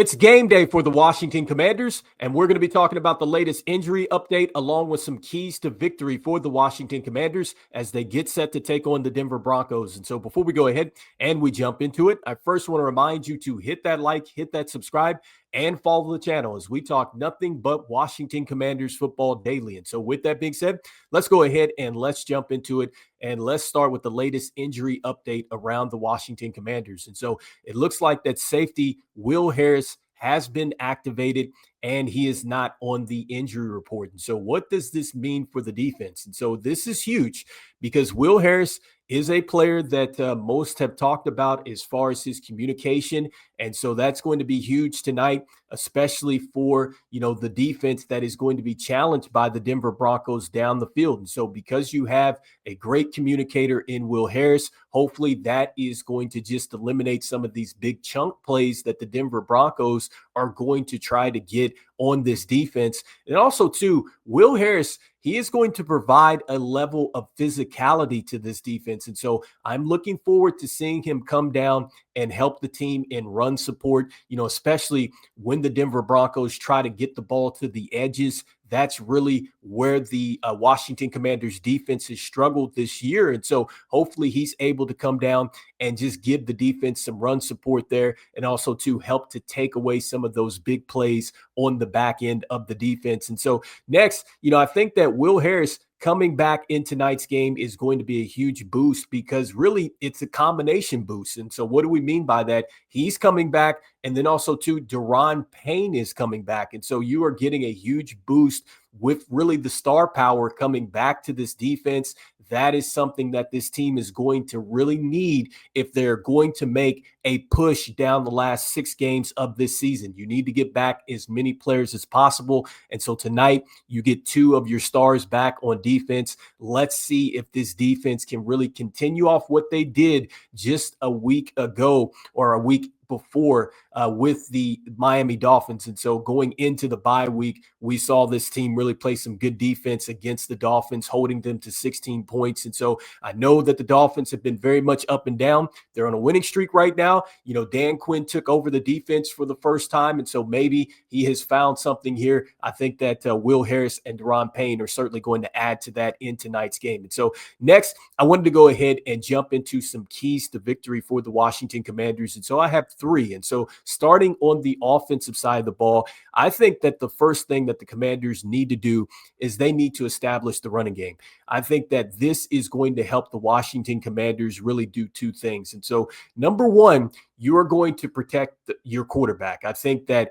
It's game day for the Washington Commanders, and we're going to be talking about the latest injury update along with some keys to victory for the Washington Commanders as they get set to take on the Denver Broncos. And so before we go ahead and we jump into it, I first want to remind you to hit that like, hit that subscribe, and follow the channel as we talk nothing but Washington Commanders football daily. And so with that being said, let's go ahead and let's jump into it. And let's start with the latest injury update around the Washington Commanders. And so it looks like that safety Will Harris has been activated and he is not on the injury report. And so what does this mean for the defense? And so this is huge because Will Harris is a player that most have talked about as far as his communication. And so that's going to be huge tonight, especially for, the defense that is going to be challenged by the Denver Broncos down the field. And so because you have a great communicator in Will Harris, hopefully that is going to just eliminate some of these big chunk plays that the Denver Broncos are going to try to get on this defense. And also, too, Will Harris, he is going to provide a level of physicality to this defense. And so I'm looking forward to seeing him come down and help the team in run support, especially when the Denver Broncos try to get the ball to the edges. That's really where the Washington Commanders defense has struggled this year. And so hopefully he's able to come down and just give the defense some run support there and also to help to take away some of those big plays on the back end of the defense. And so next, I think that Will Harris coming back in tonight's game is going to be a huge boost because really it's a combination boost. And so what do we mean by that? He's coming back, and then also too, Daron Payne is coming back. And so you are getting a huge boost with really the star power coming back to this defense. That is something that this team is going to really need if they're going to make a push down the last 6 games of this season. You need to get back as many players as possible. And so tonight you get 2 of your stars back on defense. Let's see if this defense can really continue off what they did just a week ago or a week before with the Miami Dolphins. And so going into the bye week, we saw this team really play some good defense against the Dolphins, holding them to 16 points. And so I know that the Dolphins have been very much up and down. They're on a winning streak right now. Dan Quinn took over the defense for the first time. And so maybe he has found something here. I think that Will Harris and Daron Payne are certainly going to add to that in tonight's game. And so next, I wanted to go ahead and jump into some keys to victory for the Washington Commanders. And so I have 3. And so starting on the offensive side of the ball, I think that the first thing that the Commanders need to do is they need to establish the running game. I think that this is going to help the Washington Commanders really do 2 things. And so number one, you are going to protect your quarterback. I think that,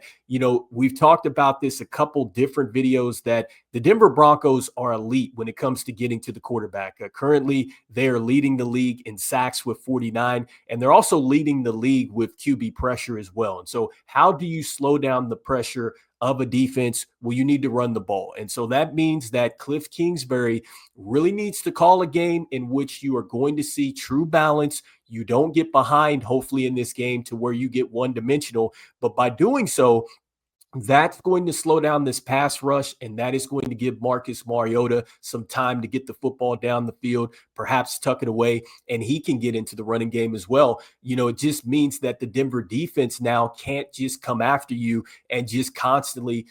we've talked about this a couple different videos that the Denver Broncos are elite when it comes to getting to the quarterback. Currently, they are leading the league in sacks with 49, and they're also leading the league with QB pressure as well. And so how do you slow down the pressure of a defense? Well, you need to run the ball. And so that means that Cliff Kingsbury really needs to call a game in which you are going to see true balance. You don't get behind, hopefully, in this game to where you get one-dimensional. But by doing so, that's going to slow down this pass rush, and that is going to give Marcus Mariota some time to get the football down the field, perhaps tuck it away, and he can get into the running game as well. It just means that the Denver defense now can't just come after you and just constantly,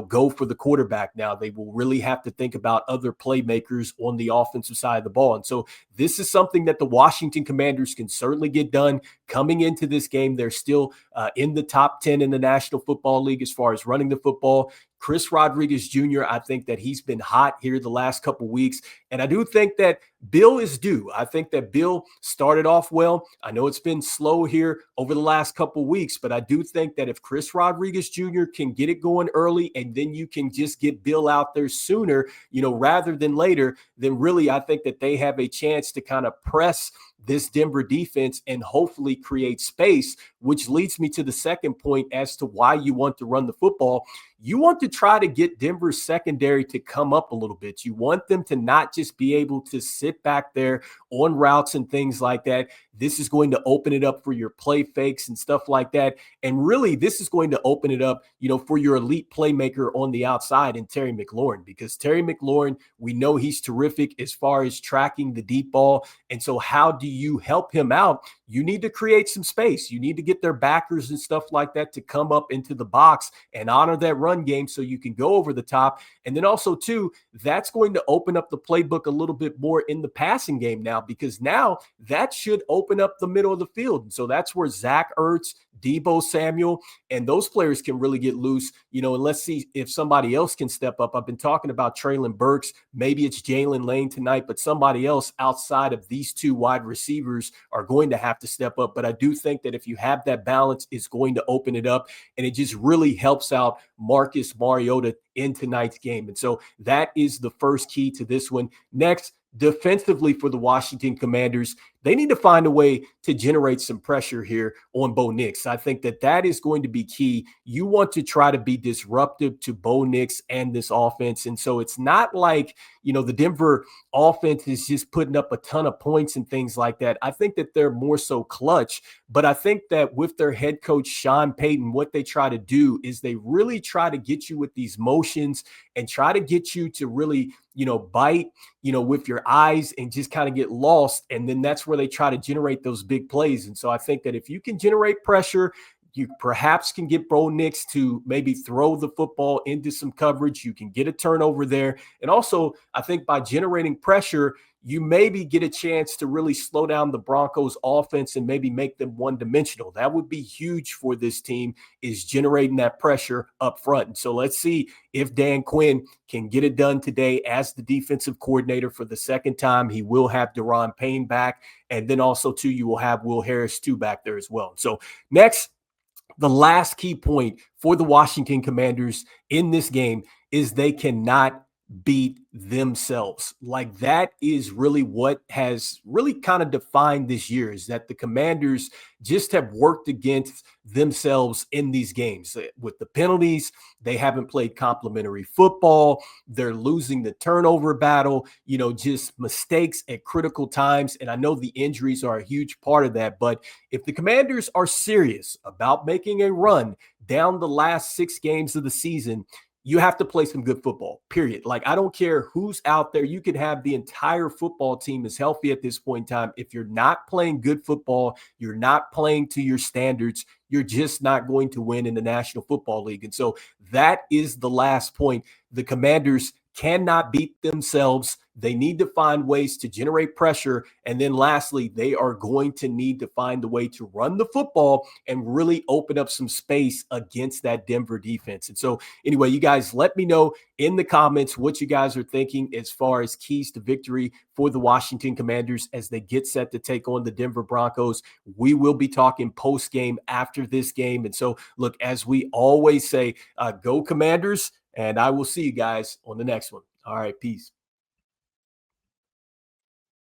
go for the quarterback. Now they will really have to think about other playmakers on the offensive side of the ball. And so this is something that the Washington Commanders can certainly get done coming into this game. They're still in the top 10 in the National Football League as far as running the football. Chris Rodriguez Jr., I think that he's been hot here the last couple weeks. And I do think that Bill is due. I think that Bill started off well. I know it's been slow here over the last couple weeks, but I do think that if Chris Rodriguez Jr. can get it going early and then you can just get Bill out there sooner, rather than later, then really I think that they have a chance to kind of press this Denver defense and hopefully create space, which leads me to the second point as to why you want to run the football. You want to try to get Denver's secondary to come up a little bit. You want them to not just be able to sit back there on routes and things like that. This is going to open it up for your play fakes and stuff like that. And really, this is going to open it up, for your elite playmaker on the outside in Terry McLaurin, because Terry McLaurin, we know he's terrific as far as tracking the deep ball. And so how do you help him out? You need to create some space. You need to get their backers and stuff like that to come up into the box and honor that run game so you can go over the top. And then also, too, that's going to open up the playbook a little bit more in the passing game now, because now that should open up the middle of the field. And so that's where Zach Ertz, Deebo Samuel, and those players can really get loose, and let's see if somebody else can step up. I've been talking about Traylon Burks. Maybe it's Jalen Lane tonight, but somebody else outside of these two wide receivers are going to have to step up. But I do think that if you have that balance, it's going to open it up, and it just really helps out Marcus Mariota in tonight's game. And so that is the first key to this one. Next, defensively for the Washington Commanders, they need to find a way to generate some pressure here on Bo Nix. I think that is going to be key. You want to try to be disruptive to Bo Nix and this offense. And so it's not like, the Denver offense is just putting up a ton of points and things like that. I think that they're more so clutch, but I think that with their head coach, Sean Payton, what they try to do is they really try to get you with these motions and try to get you to really, bite, with your eyes and just kind of get lost. And then that's where they try to generate those big plays. And so I think that if you can generate pressure, you perhaps can get Bo Nix to maybe throw the football into some coverage. You can get a turnover there. And also, I think by generating pressure, you maybe get a chance to really slow down the Broncos offense and maybe make them one-dimensional. That would be huge for this team, is generating that pressure up front. And so let's see if Dan Quinn can get it done today as the defensive coordinator for the second time. He will have Daron Payne back. And then also, too, you will have Will Harris, too, back there as well. So next, the last key point for the Washington Commanders in this game is they cannot beat themselves. Like, that is really what has really kind of defined this year, is that the Commanders just have worked against themselves in these games. With the penalties, they haven't played complementary football. They're losing the turnover battle, just mistakes at critical times. And I know the injuries are a huge part of that, but if the Commanders are serious about making a run down the last 6 games of the season, you have to play some good football, period. Like, I don't care who's out there. You could have the entire football team is healthy at this point in time. If you're not playing good football, you're not playing to your standards, you're just not going to win in the National Football League. And so that is the last point. The Commanders cannot beat themselves. They need to find ways to generate pressure. And then lastly, they are going to need to find a way to run the football and really open up some space against that Denver defense. And so anyway, you guys, let me know in the comments what you guys are thinking as far as keys to victory for the Washington Commanders as they get set to take on the Denver Broncos. We will be talking post-game after this game. And so look, as we always say, go Commanders. And I will see you guys on the next one. All right, peace.